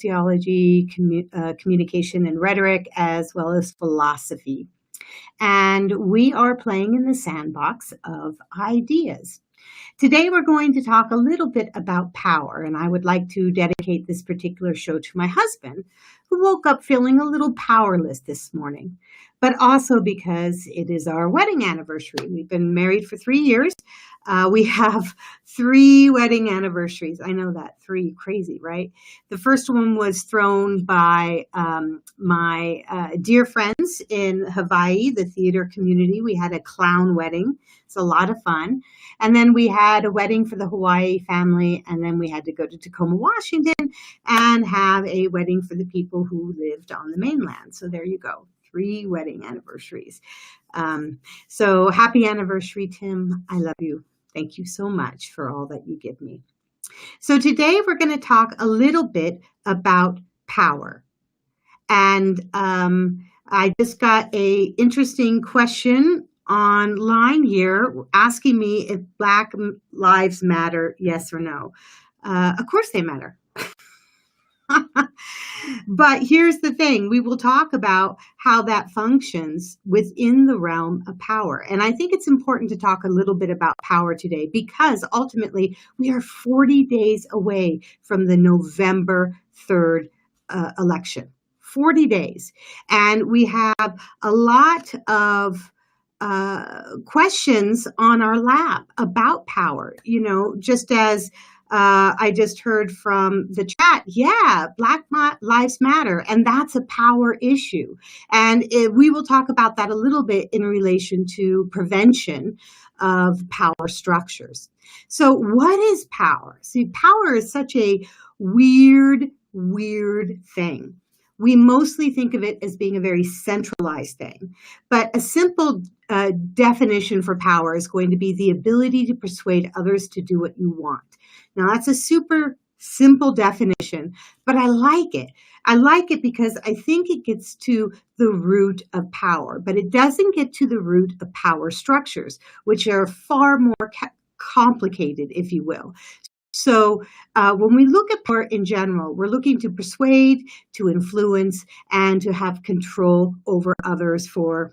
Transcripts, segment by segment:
sociology, communication and rhetoric, as well as philosophy. And we are playing in the sandbox of ideas. Today, we're going to talk a little bit about power, and I would like to dedicate this particular show to my husband, who woke up feeling a little powerless this morning, but also because it is our wedding anniversary. We've been married for 3 years. We have 3 wedding anniversaries. I know that, 3, crazy, right? The first one was thrown by my dear friends in Hawaii, the theater community. We had a clown wedding. It's a lot of fun. And then we had a wedding for the Hawaii family, and then we had to go to Tacoma, Washington, and have a wedding for the people who lived on the mainland. So there you go, 3 wedding anniversaries. So happy anniversary, Tim. I love you. Thank you so much for all that you give me. So today we're going to talk a little bit about power. And I just got an interesting question online here asking me if Black lives matter, yes or no. Of course they matter. But here's the thing. We will talk about how that functions within the realm of power. And I think it's important to talk a little bit about power today because ultimately we are 40 days away from the November 3rd election. 40 days. And we have a lot of questions on our lap about power, just as I just heard from the chat. Yeah, Black Lives Matter, and that's a power issue. And we will talk about that a little bit in relation to prevention of power structures. So what is power? See, power is such a weird thing. We mostly think of it as being a very centralized thing, but a simple definition for power is going to be the ability to persuade others to do what you want. Now, that's a super simple definition, but I like it. I like it because I think it gets to the root of power, but it doesn't get to the root of power structures, which are far more complicated, if you will. So when we look at power in general, we're looking to persuade, to influence, and to have control over others for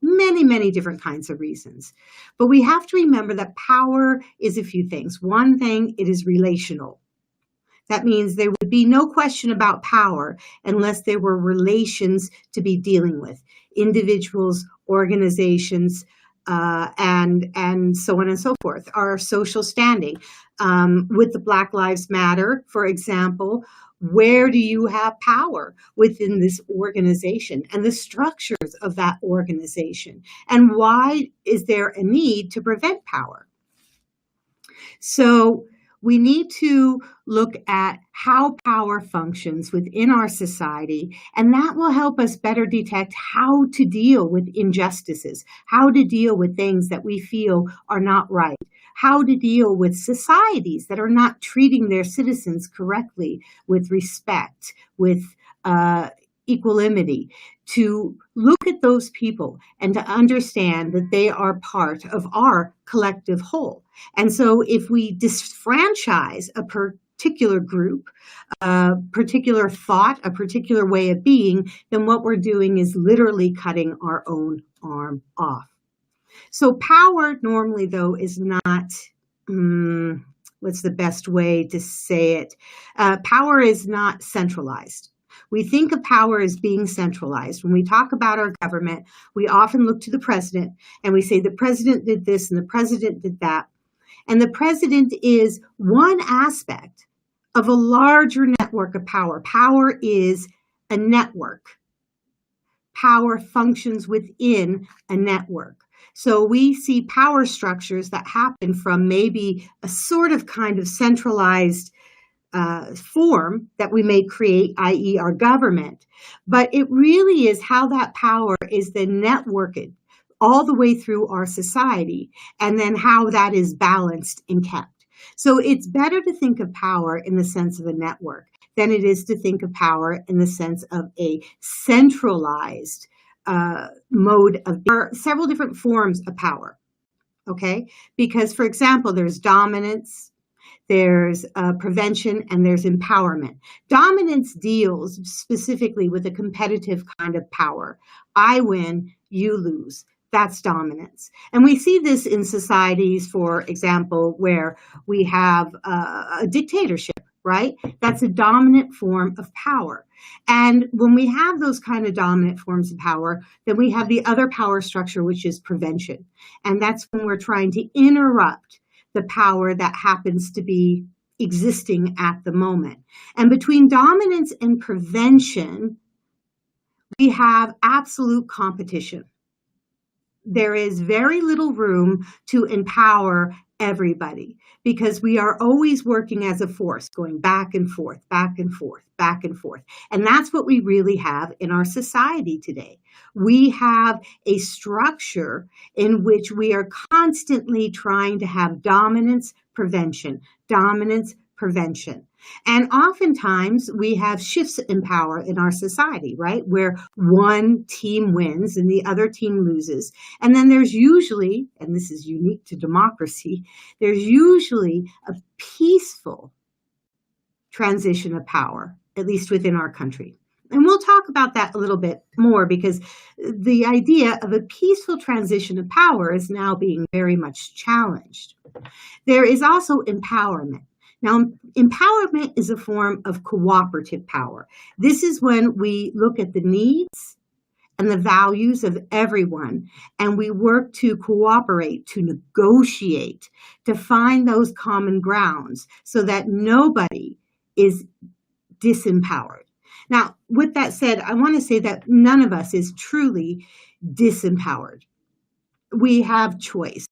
many different kinds of reasons. But we have to remember that power is a few things. One thing, it is relational. That means there would be no question about power unless there were relations to be dealing with. Individuals, organizations, and so on and so forth. Our social standing. With the Black Lives Matter, for example, where do you have power within this organization and the structures of that organization? And why is there a need to prevent power? So we need to look at how power functions within our society, and that will help us better detect how to deal with injustices, how to deal with things that we feel are not right, how to deal with societies that are not treating their citizens correctly with respect, with equanimity, to look at those people and to understand that they are part of our collective whole. And so if we disfranchise a particular group, a particular thought, a particular way of being, then what we're doing is literally cutting our own arm off. So power normally, though, is not, what's the best way to say it? Power is not centralized. We think of power as being centralized. When we talk about our government, we often look to the president and we say the president did this and the president did that. And the president is one aspect of a larger network of power. Power is a network. Power functions within a network. So we see power structures that happen from maybe a sort of kind of centralized form that we may create, i.e. our government. But it really is how that power is then networked all the way through our society, and then how that is balanced and kept. So it's better to think of power in the sense of a network than it is to think of power in the sense of a centralized mode of. There are several different forms of power, okay? Because, for example, there's dominance, There's prevention, and there's empowerment. Dominance deals specifically with a competitive kind of power. I win, you lose. That's dominance. And we see this in societies, for example, where we have a dictatorship, right? That's a dominant form of power. And when we have those kind of dominant forms of power, then we have the other power structure, which is prevention. And that's when we're trying to interrupt the power that happens to be existing at the moment. And between dominance and prevention, we have absolute competition. There is very little room to empower everybody because we are always working as a force, going back and forth, back and forth, back and forth. And that's what we really have in our society today. We have a structure in which we are constantly trying to have dominance, prevention, dominance, prevention. And oftentimes we have shifts in power in our society, right? Where one team wins and the other team loses. And then there's usually, and this is unique to democracy, there's usually a peaceful transition of power, at least within our country. And we'll talk about that a little bit more because the idea of a peaceful transition of power is now being very much challenged. There is also empowerment. Now, empowerment is a form of cooperative power. This is when we look at the needs and the values of everyone, and we work to cooperate, to negotiate, to find those common grounds so that nobody is disempowered. Now, with that said, I want to say that none of us is truly disempowered. We have choice.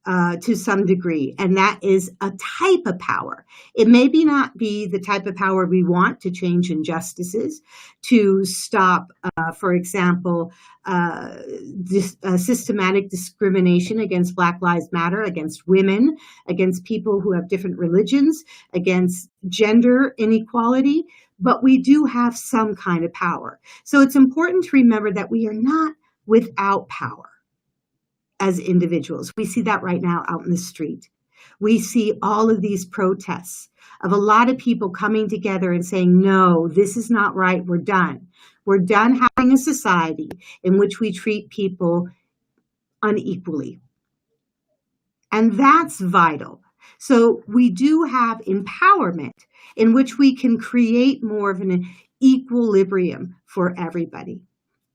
To some degree, and that is a type of power. It may not be the type of power we want to change injustices, to stop, for example, systematic discrimination against Black Lives Matter, against women, against people who have different religions, against gender inequality, but we do have some kind of power. So it's important to remember that we are not without power. As individuals. We see that right now out in the street. We see all of these protests of a lot of people coming together and saying, no, this is not right. We're done. We're done having a society in which we treat people unequally. And that's vital. So we do have empowerment in which we can create more of an equilibrium for everybody.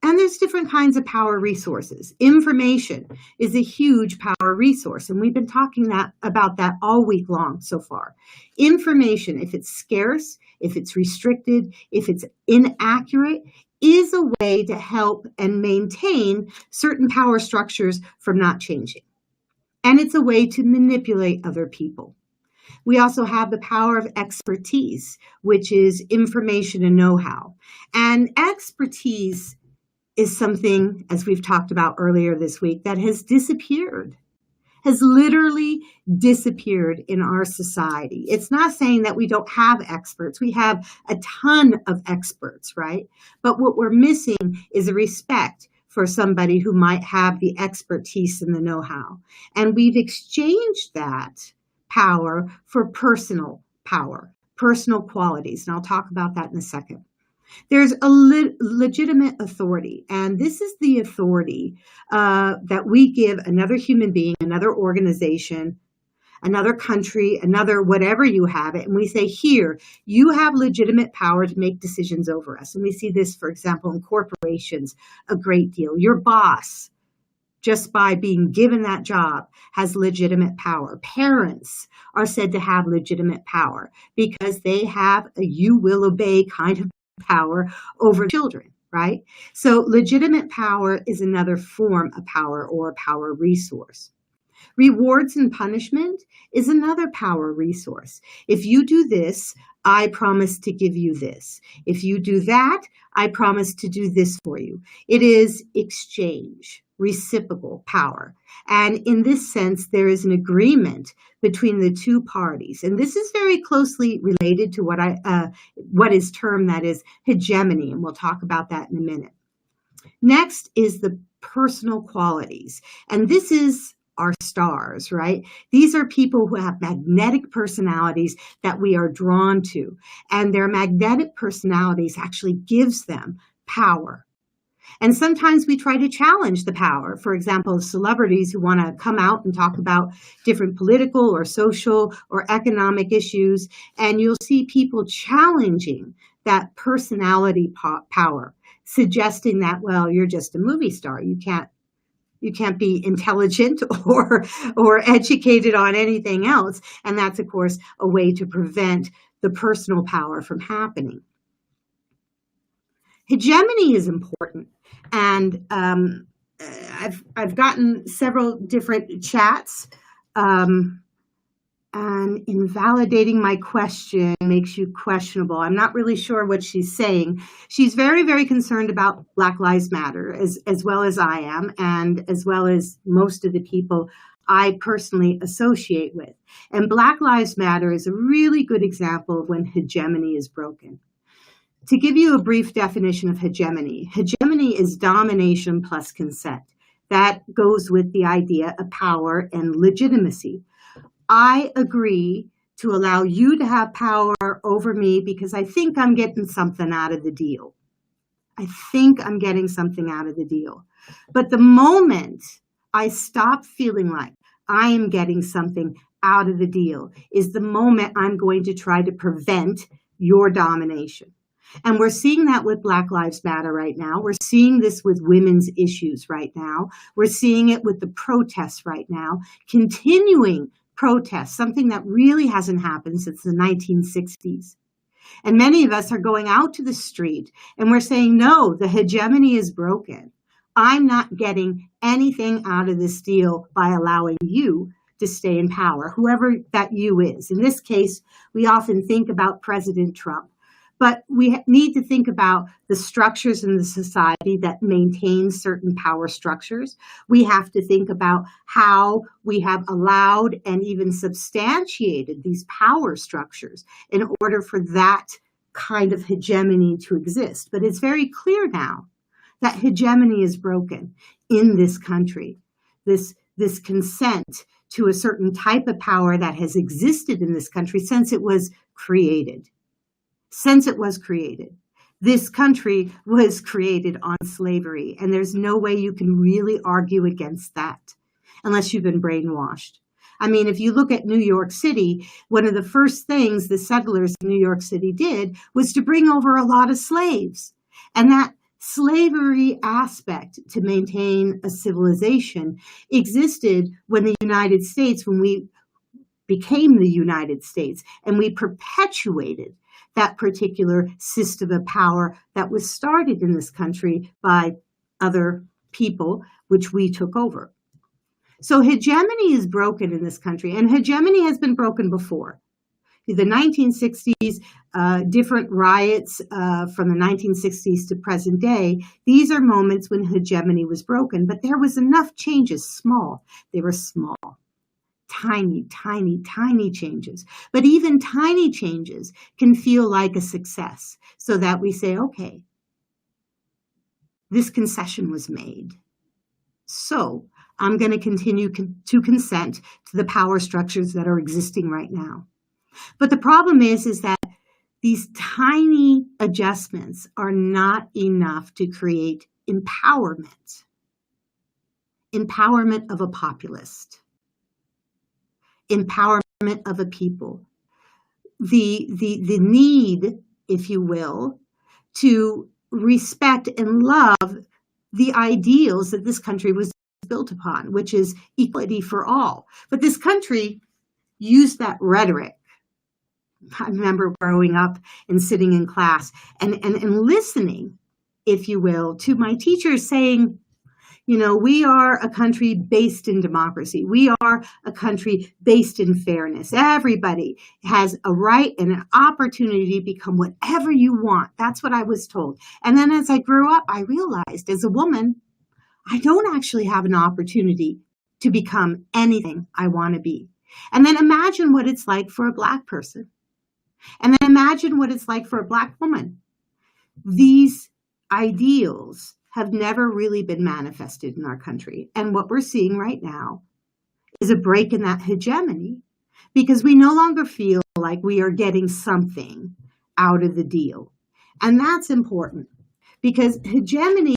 And there's different kinds of power resources. Information is a huge power resource, and we've been talking about that all week long so far. Information, if it's scarce, if it's restricted, if it's inaccurate, is a way to help and maintain certain power structures from not changing. And it's a way to manipulate other people. We also have the power of expertise, which is information and know-how. And expertise is something, as we've talked about earlier this week, that has disappeared, has literally disappeared in our society. It's not saying that we don't have experts. We have a ton of experts, right? But what we're missing is a respect for somebody who might have the expertise and the know-how. And we've exchanged that power for personal power, personal qualities. And I'll talk about that in a second. There's a legitimate authority, and this is the authority that we give another human being, another organization, another country, another whatever you have it, and we say, here, you have legitimate power to make decisions over us. And we see this, for example, in corporations a great deal. Your boss, just by being given that job, has legitimate power. Parents are said to have legitimate power because they have a you will obey kind of power over children, right? So legitimate power is another form of power or a power resource. Rewards and punishment is another power resource. If you do this, I promise to give you this. If you do that, I promise to do this for you. It is exchange, reciprocal power. And in this sense, there is an agreement between the two parties. And this is very closely related to what is termed, that is, hegemony. And we'll talk about that in a minute. Next is the personal qualities. And this is our stars, right? These are people who have magnetic personalities that we are drawn to, and their magnetic personalities actually gives them power. And sometimes we try to challenge the power. For example, celebrities who want to come out and talk about different political or social or economic issues, and you'll see people challenging that personality power, suggesting that, well, you're just a movie star. You can't be intelligent or educated on anything else. And that's, of course, a way to prevent the personal power from happening. Hegemony is important, and I've gotten several different chats, and invalidating my question makes you questionable. I'm not really sure what she's saying. She's very, very concerned about Black Lives Matter, as well as I am, and as well as most of the people I personally associate with. And Black Lives Matter is a really good example of when hegemony is broken. To give you a brief definition of hegemony is domination plus consent. That goes with the idea of power and legitimacy. I agree to allow you to have power over me because I think I'm getting something out of the deal. I think I'm getting something out of the deal. But the moment I stop feeling like I am getting something out of the deal is the moment I'm going to try to prevent your domination. And we're seeing that with Black Lives Matter right now. We're seeing this with women's issues right now. We're seeing it with the protests right now, continuing protests, something that really hasn't happened since the 1960s. And many of us are going out to the street and we're saying, no, the hegemony is broken. I'm not getting anything out of this deal by allowing you to stay in power, whoever that you is. In this case, we often think about President Trump. But we need to think about the structures in the society that maintain certain power structures. We have to think about how we have allowed and even substantiated these power structures in order for that kind of hegemony to exist. But it's very clear now that hegemony is broken in this country. This consent to a certain type of power that has existed in this country since it was created. This country was created on slavery, and there's no way you can really argue against that unless you've been brainwashed. I mean, if you look at New York City, one of the first things the settlers in New York City did was to bring over a lot of slaves. And that slavery aspect to maintain a civilization existed when the United States, when we became the United States, and we perpetuated that particular system of power that was started in this country by other people, which we took over. So hegemony is broken in this country, and hegemony has been broken before. The 1960s, different riots from the 1960s to present day, these are moments when hegemony was broken, but there was enough changes, small. They were small. Tiny, tiny, tiny changes. But even tiny changes can feel like a success so that we say, okay, this concession was made. So I'm going to continue to consent to the power structures that are existing right now. But the problem is that these tiny adjustments are not enough to create empowerment. Empowerment of a populist. Empowerment of a people, the need, if you will, to respect and love the ideals that this country was built upon, which is equality for all. But this country used that rhetoric. I remember growing up and sitting in class and listening, if you will, to my teachers saying, you know, we are a country based in democracy. We are a country based in fairness. Everybody has a right and an opportunity to become whatever you want. That's what I was told. And then as I grew up, I realized as a woman, I don't actually have an opportunity to become anything I want to be. And then imagine what it's like for a Black person. And then imagine what it's like for a Black woman. These ideals have never really been manifested in our country. And what we're seeing right now is a break in that hegemony because we no longer feel like we are getting something out of the deal. And that's important because hegemony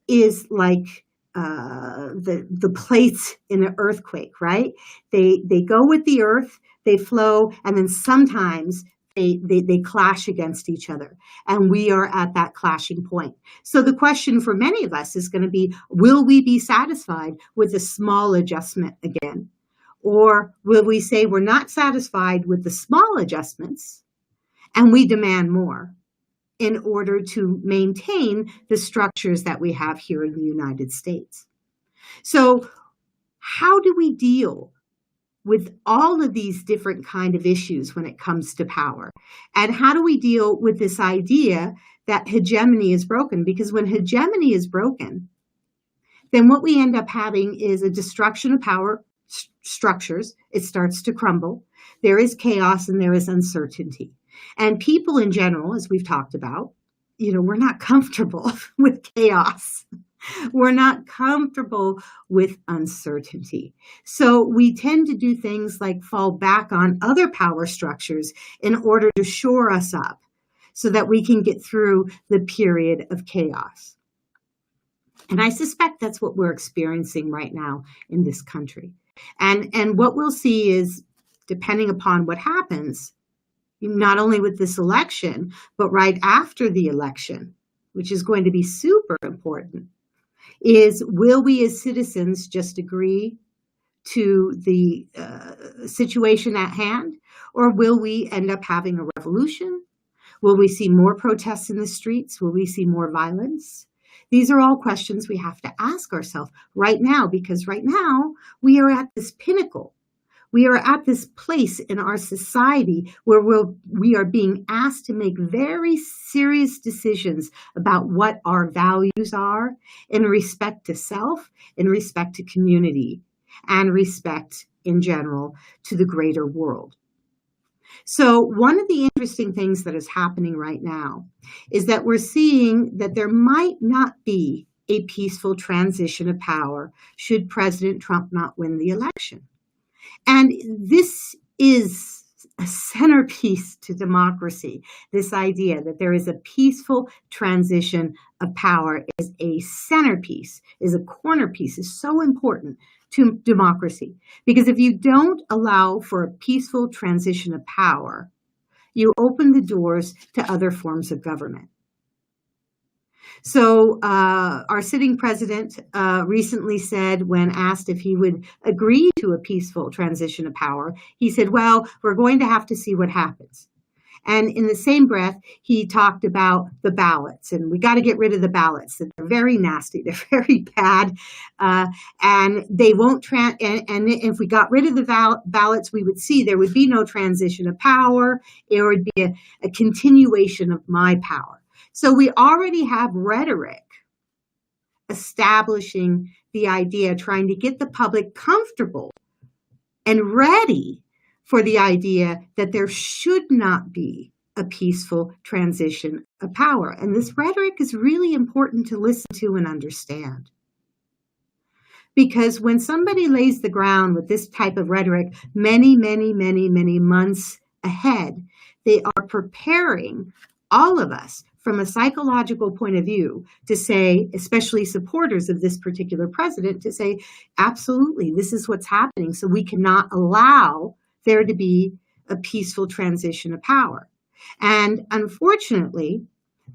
is like the plates in an earthquake, right? They go with the earth, they flow, and then sometimes they clash against each other. And we are at that clashing point. So the question for many of us is going to be, will we be satisfied with a small adjustment again? Or will we say we're not satisfied with the small adjustments and we demand more in order to maintain the structures that we have here in the United States? So how do we deal with all of these different kind of issues when it comes to power? And how do we deal with this idea that hegemony is broken? Because when hegemony is broken, then what we end up having is a destruction of power structures. It starts to crumble. There is chaos and there is uncertainty. And people in general, as we've talked about, we're not comfortable with chaos. We're not comfortable with uncertainty. So we tend to do things like fall back on other power structures in order to shore us up so that we can get through the period of chaos. And I suspect that's what we're experiencing right now in this country. And what we'll see is, depending upon what happens, not only with this election, but right after the election, which is going to be super important, is will we as citizens just agree to the situation at hand, or will we end up having a revolution? Will we see more protests in the streets? Will we see more violence? These are all questions we have to ask ourselves right now, because right now we are at this pinnacle. We are at this place in our society where we are being asked to make very serious decisions about what our values are in respect to self, in respect to community, and respect in general to the greater world. So one of the interesting things that is happening right now is that we're seeing that there might not be a peaceful transition of power should President Trump not win the election. And this is a centerpiece to democracy. This idea that there is a peaceful transition of power is a centerpiece, is a corner piece, is so important to democracy. Because if you don't allow for a peaceful transition of power, you open the doors to other forms of government. So our sitting president recently said, when asked if he would agree to a peaceful transition of power, he said, well, we're going to have to see what happens. And in the same breath, he talked about the ballots, and we got to get rid of the ballots. They're very nasty. They're very bad. And they won't, and if we got rid of the ballots, we would see there would be no transition of power. It would be a continuation of my power. So we already have rhetoric establishing the idea, trying to get the public comfortable and ready for the idea that there should not be a peaceful transition of power. And this rhetoric is really important to listen to and understand. Because when somebody lays the ground with this type of rhetoric many, many, many, many months ahead, they are preparing all of us from a psychological point of view to say, especially supporters of this particular president, to say, absolutely, this is what's happening. So we cannot allow there to be a peaceful transition of power. And unfortunately,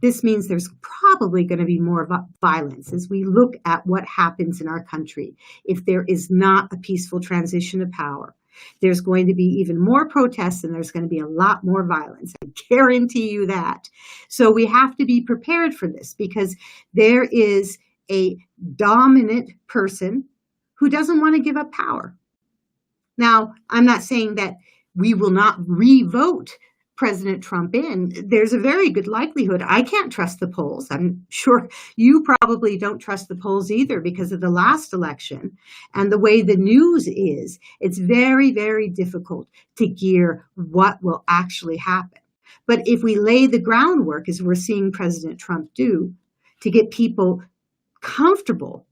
this means there's probably going to be more violence as we look at what happens in our country if there is not a peaceful transition of power. There's going to be even more protests and there's going to be a lot more violence. I guarantee you that. So we have to be prepared for this because there is a dominant person who doesn't want to give up power. Now, I'm not saying that we will not re-vote President Trump in. There's a very good likelihood. I can't trust the polls. I'm sure you probably don't trust the polls either because of the last election. And the way the news is, it's very, very difficult to gear what will actually happen. But if we lay the groundwork, as we're seeing President Trump do, to get people comfortable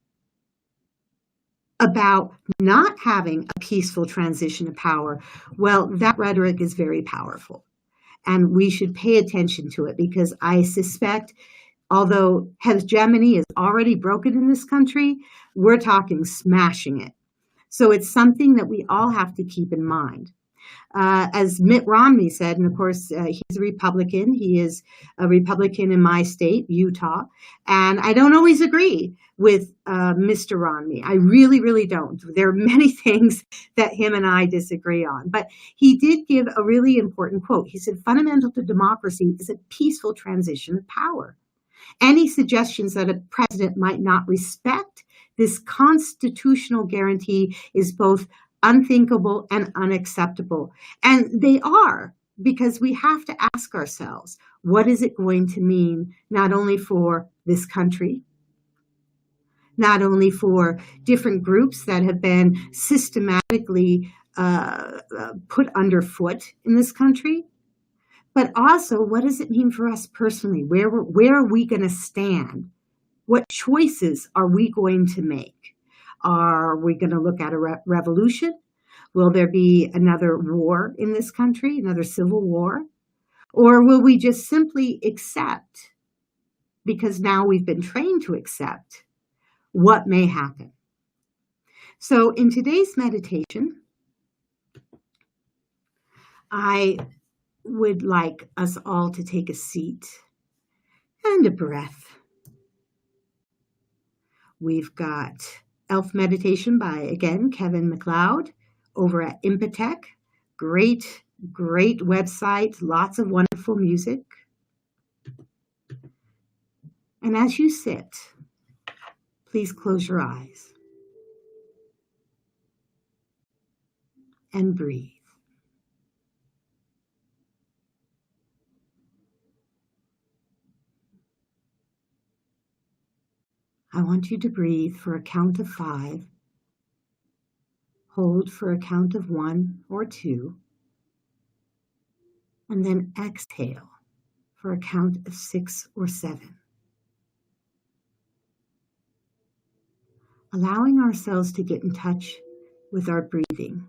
about not having a peaceful transition of power, well, that rhetoric is very powerful. And we should pay attention to it because I suspect, although hegemony is already broken in this country, we're talking smashing it. So it's something that we all have to keep in mind. As Mitt Romney said, and of course, he's a Republican. He is a Republican in my state, Utah. And I don't always agree with Mr. Romney. I really, really don't. There are many things that him and I disagree on. But he did give a really important quote. He said, fundamental to democracy is a peaceful transition of power. Any suggestions that a president might not respect this constitutional guarantee is both unthinkable and unacceptable. And they are, because we have to ask ourselves, what is it going to mean not only for this country, not only for different groups that have been systematically put underfoot in this country, but also what does it mean for us personally? Where are we going to stand? What choices are we going to make? Are we going to look at a revolution? Will there be another war in this country, another civil war? Or will we just simply accept, because now we've been trained to accept, what may happen? So in today's meditation, I would like us all to take a seat and a breath. We've got Elf Meditation by, again, Kevin MacLeod over at Impotech. Great, great website, lots of wonderful music. And as you sit, please close your eyes and breathe. I want you to breathe for a count of 5. Hold for a count of 1 or 2. And then exhale for a count of 6 or 7. Allowing ourselves to get in touch with our breathing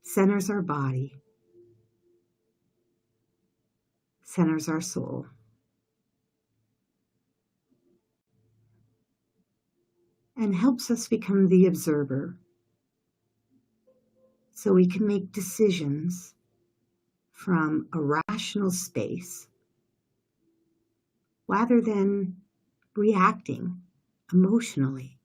centers our body, centers our soul. And helps us become the observer so we can make decisions from a rational space rather than reacting emotionally.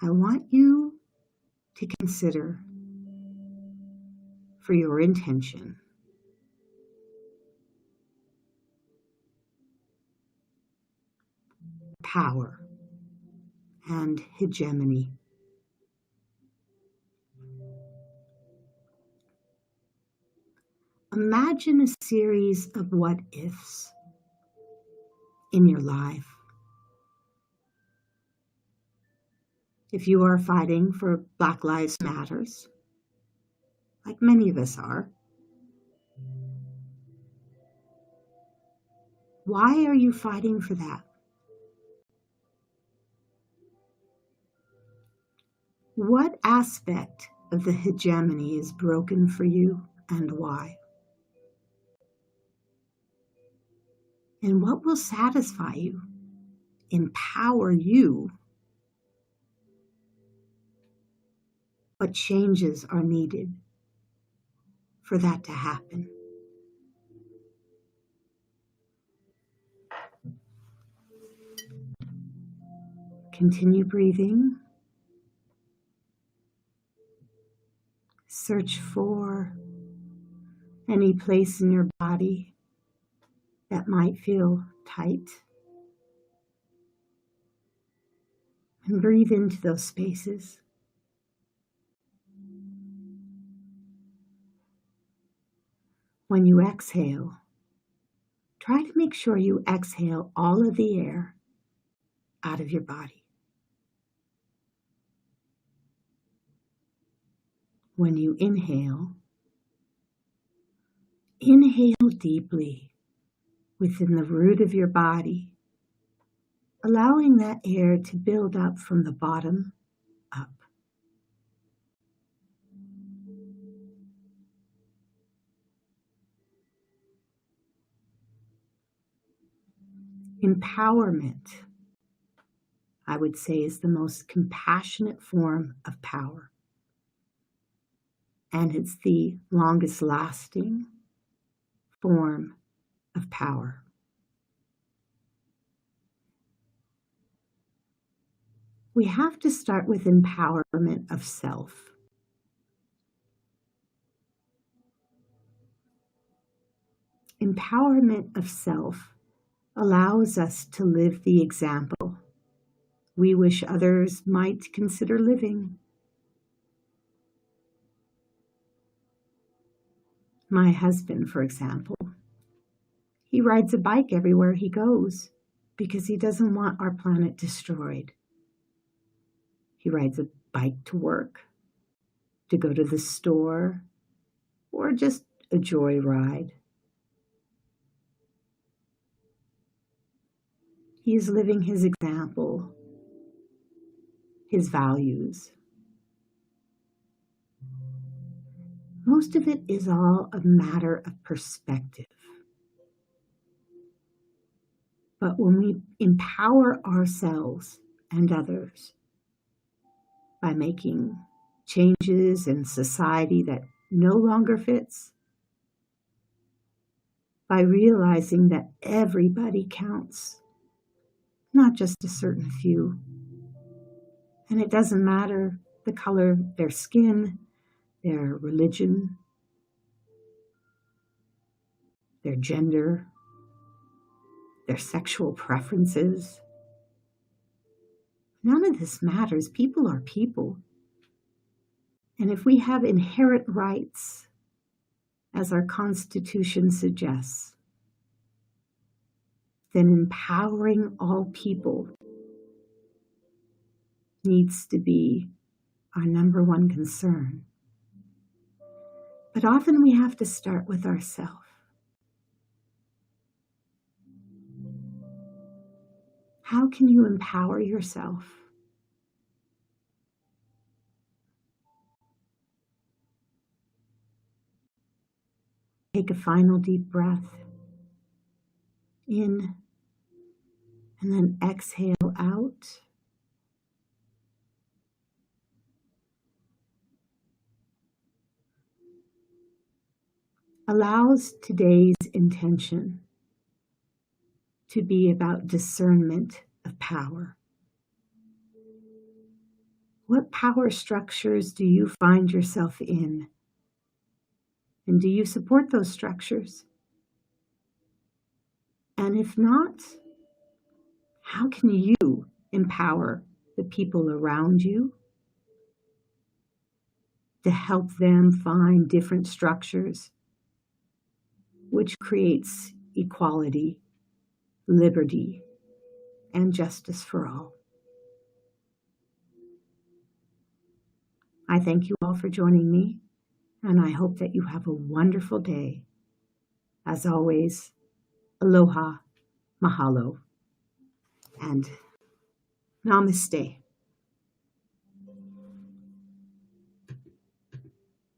I want you to consider for your intention power and hegemony. Imagine a series of what ifs in your life. If you are fighting for Black Lives Matters, like many of us are, why are you fighting for that? What aspect of the hegemony is broken for you and why? And what will satisfy you, empower you? What changes are needed for that to happen? Continue breathing. Search for any place in your body that might feel tight. And breathe into those spaces. When you exhale, try to make sure you exhale all of the air out of your body. When you inhale, Inhale deeply within the root of your body, allowing that air to build up from the bottom up. Empowerment, I would say, is the most compassionate form of power. And it's the longest lasting form of power. We have to start with empowerment of self. Empowerment of self allows us to live the example we wish others might consider living. My husband, for example, he rides a bike everywhere he goes because he doesn't want our planet destroyed. He rides a bike to work, to go to the store, or just a joyride. He is living his example, his values. Most of it is all a matter of perspective. But when we empower ourselves and others by making changes in society that no longer fits, by realizing that everybody counts, not just a certain few, and it doesn't matter the color of their skin, their religion, their gender, their sexual preferences. None of this matters. People are people. And if we have inherent rights, as our Constitution suggests, then empowering all people needs to be our number one concern. But often we have to start with ourselves. How can you empower yourself? Take a final deep breath in and then exhale out. Allows today's intention to be about discernment of power. What power structures do you find yourself in? And do you support those structures? And if not, how can you empower the people around you to help them find different structures, which creates equality, liberty, and justice for all? I thank you all for joining me, and I hope that you have a wonderful day. As always, aloha, mahalo, and namaste.